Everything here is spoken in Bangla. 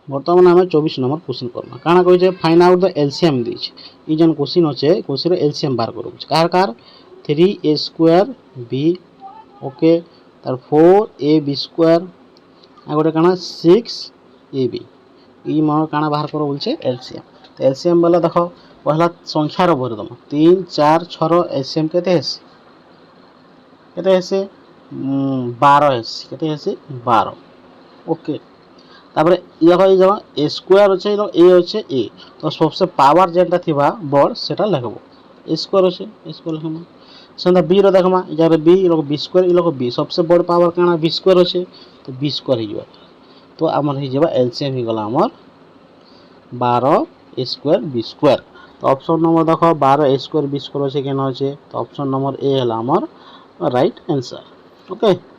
বর্তমানে আমি 24 নম্বর কোশ্চিন করবা কাଣା কইছে ফাইন্ড আউট द एलसीएम দিছে ই যেন কোশ্চিন আছে কোশ্চিন एलसीएम বার করব কার কার 3a স্কয়ার b ওকে তার 4ab স্কয়ার আর গোটে কানা 6ab ই মন কানা বাহার করব বলছে एलसीएम তো एलसीएम বলে দেখো পহলা সংখ্যার ভরে দম 3 4 6 एलसीएम কেতে আছে কেতে আছে 12 আছে কেতে আছে 12 ओके তারপরে দেখো এই যেমন a স্কয়ার আছে a হচ্ছে a তো সবচেয়ে পাওয়ার যেটা থিবা বড় সেটা লিখব a স্কয়ার আছে a স্কয়ার লিখব সেটা b র দেখমা এই জায়গায় b লোক b স্কয়ার এই লোক b সবচেয়ে বড় পাওয়ার কানা b স্কয়ার আছে তো b স্কয়ার হই যাবে তো আমার হই যাবে एलसीएम হই গলা আমার 12 a স্কয়ার b স্কয়ার তো অপশন নম্বর দেখো 12 a স্কয়ার b স্কয়ার আছে কেন আছে তো অপশন নম্বর এ হলো আমার রাইট आंसर ओके।